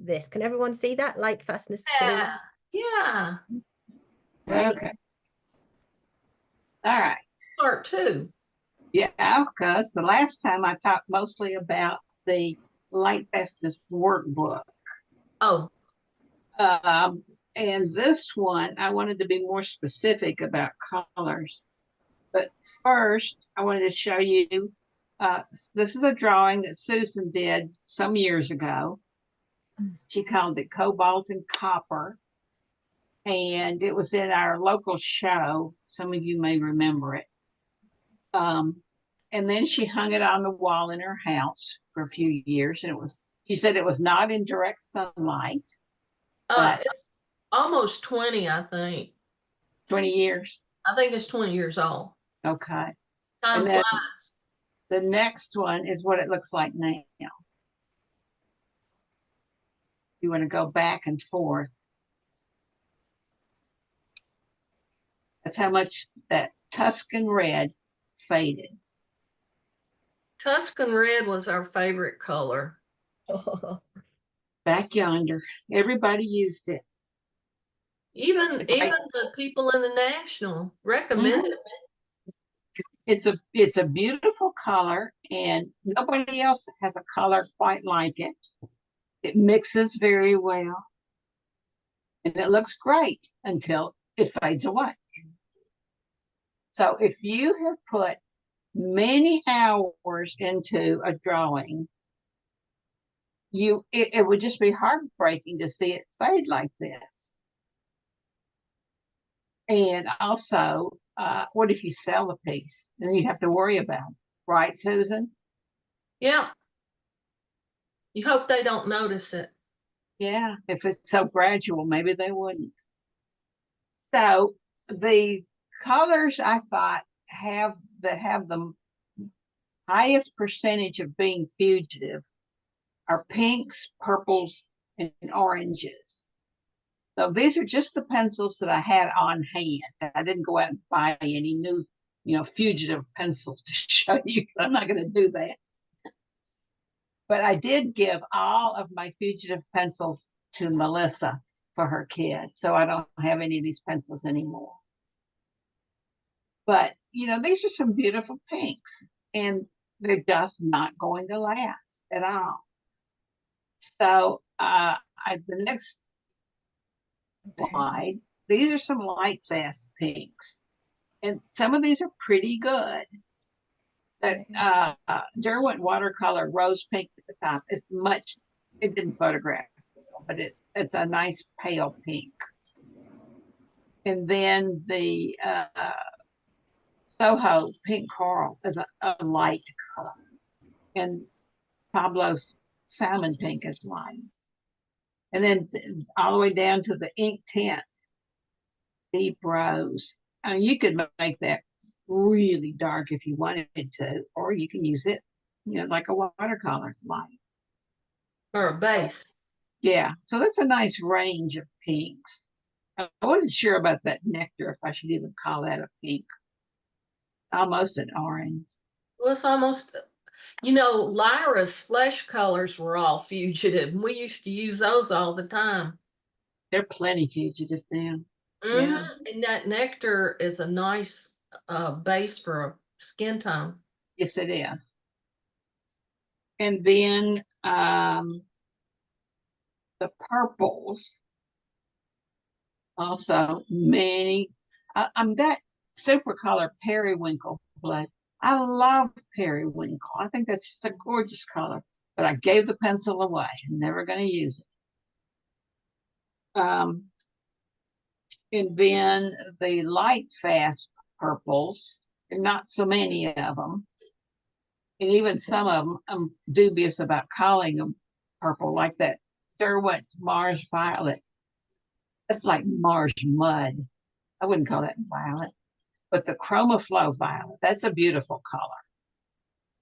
this. Can everyone see that? Light fastness too. Yeah. Yeah. Great. Okay. All right. Part two. Yeah, because the last time I talked mostly about the Lightfast workbook. Oh. And this one, I wanted to be more specific about colors. But first, I wanted to show you, this is a drawing that Susan did some years ago. She called it Cobalt and Copper. And it was in our local show. Some of you may remember it. And then she hung it on the wall in her house for a few years. And she said it was not in direct sunlight. But It's almost 20, I think. 20 years? I think it's 20 years old. Okay. Time flies. The next one is what it looks like now. You want to go back and forth. That's how much that Tuscan red faded. Tuscan red was our favorite color. Back yonder. Everybody used it. Even the people in the National recommended it. It's a beautiful color, and nobody else has a color quite like it. It mixes very well, and it looks great until it fades away. So if you have put many hours into a drawing, it would just be heartbreaking to see it fade like this. And also, what if you sell the piece? Then you have to worry about it. Right, Susan? Yeah. You hope they don't notice it. Yeah, if it's so gradual, maybe they wouldn't. So the colors I thought have the highest percentage of being fugitive are pinks, purples, and oranges. So these are just the pencils that I had on hand. I didn't go out and buy any new, fugitive pencils to show you. I'm not going to do that. But I did give all of my fugitive pencils to Melissa for her kid. So I don't have any of these pencils anymore. But, these are some beautiful pinks. And they're just not going to last at all. So the next slide, these are some Lightfast pinks. And some of these are pretty good. The Derwent watercolor rose pink at the top is it didn't photograph, but it's a nice pale pink. And then the Soho pink coral is a light color. And Pablo's salmon pink is light. And then all the way down to the ink tints, deep rose. I mean, you could make that really dark if you wanted to, or you can use it, like a watercolor light. Or a base. Yeah, so that's a nice range of pinks. I wasn't sure about that nectar, if I should even call that a pink. Almost an orange. Well, it's almost, Lyra's flesh colors were all fugitive. We used to use those all the time. They're plenty fugitive now. Yeah. And that nectar is a nice base for a skin tone. Yes, it is. And then the purples, also many. That super color periwinkle blood. I love periwinkle. I think that's just a gorgeous color. But I gave the pencil away. I'm never going to use it. And then the Lightfast purples, and not so many of them. And even some of them, I'm dubious about calling them purple, like that Derwent Mars Violet. That's like Mars mud. I wouldn't call that violet. But the Chromaflow Violet, that's a beautiful color.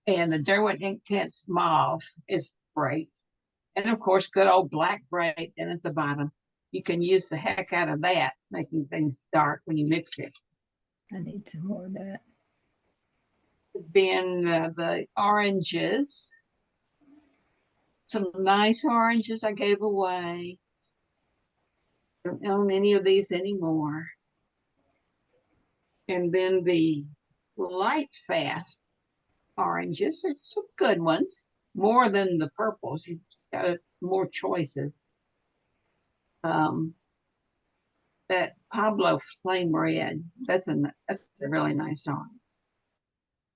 And the Derwent Ink Tints Mauve is great. And of course, good old black braid and at the bottom. You can use the heck out of that, making things dark when you mix it. I need some more of that. Then the oranges. some nice oranges I gave away. Don't own any of these anymore. And then the Lightfast oranges are some good ones, more than the purples. You got more choices. That Pablo Flame Red, that's a really nice orange.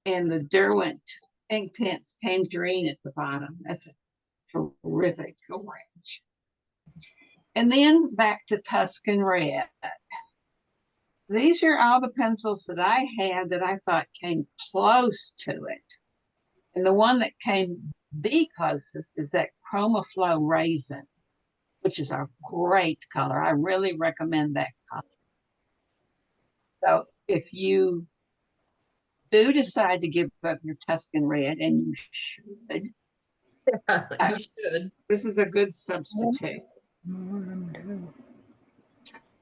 And the Derwent Intense Tangerine at the bottom. That's a terrific orange. And then back to Tuscan Red. These are all the pencils that I had that I thought came close to it. And the one that came the closest is that Chroma Flow Raisin, which is a great color. I really recommend that color. So if you do decide to give up your Tuscan Red, and you should, You should. this is a good substitute.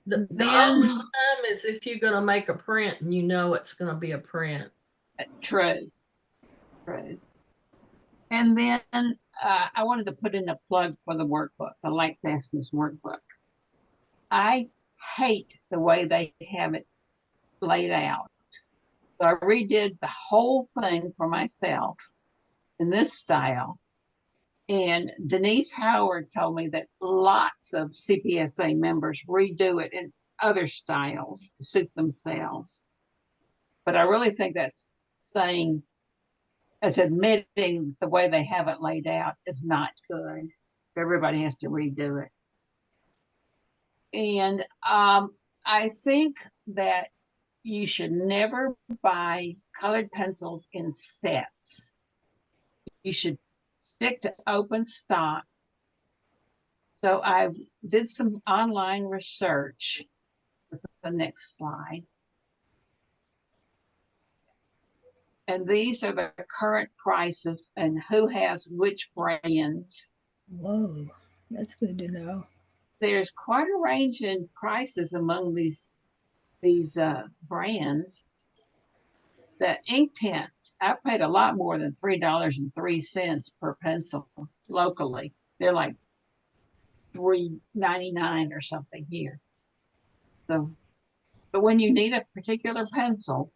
The Then- only time is if you're going to make a print and you know it's going to be a print. True. And then I wanted to put in a plug for the workbook, the Lightfastness workbook. I hate the way they have it laid out. So I redid the whole thing for myself in this style. And Denise Howard told me that lots of CPSA members redo it in other styles to suit themselves. But I really think that's saying, as admitting the way they have it laid out is not good. Everybody has to redo it. And I think that you should never buy colored pencils in sets. You should stick to open stock. So I did some online research with the next slide. And these are the current prices and who has which brands. Whoa, that's good to know. There's quite a range in prices among these brands. The Inktense, I paid a lot more than $3.03 per pencil locally. They're like $3.99 or something here. So, but when you need a particular pencil,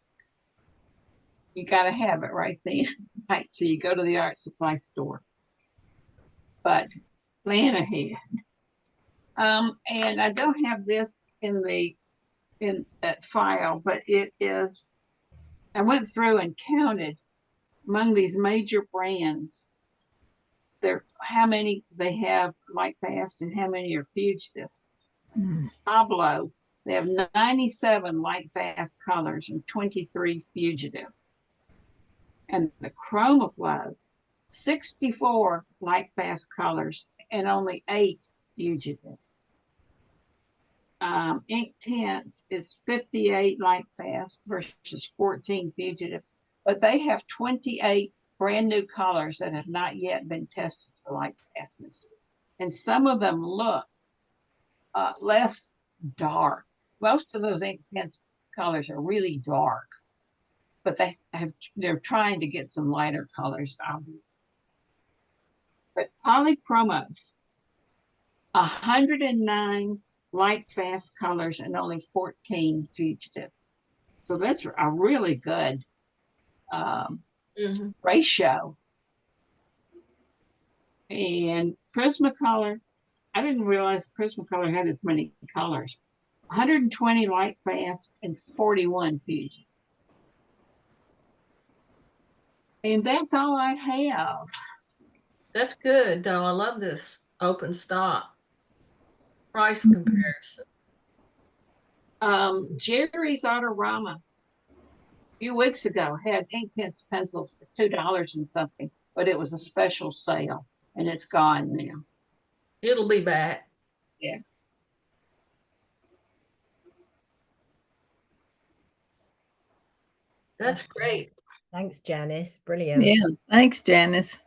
you got to have it right then, right? So you go to the art supply store. But plan ahead. And I don't have this in that file, but it is. I went through and counted among these major brands. How many they have Lightfast and how many are fugitive. Pablo, they have 97 Lightfast colors and 23 fugitive. And the Chroma Flow, 64 Lightfast colors and only 8 fugitive. Inktense is 58 Lightfast versus 14 fugitive, but they have 28 brand new colors that have not yet been tested for Lightfastness. And some of them look less dark. Most of those Inktense colors are really dark, but they're trying to get some lighter colors, obviously. But Polychromos, 109 Lightfast colors and only 14 fugitive. So that's a really good ratio. And Prismacolor, I didn't realize Prismacolor had as many colors. 120 Lightfast and 41 fugitive. And that's all I have. That's good, though. I love this open stock price comparison. Jerry's Autorama a few weeks ago had Inktense pencils for $2 and something, but it was a special sale and it's gone now. It'll be back. Yeah. That's great. Thanks, Janice. Brilliant. Yeah, thanks, Janice.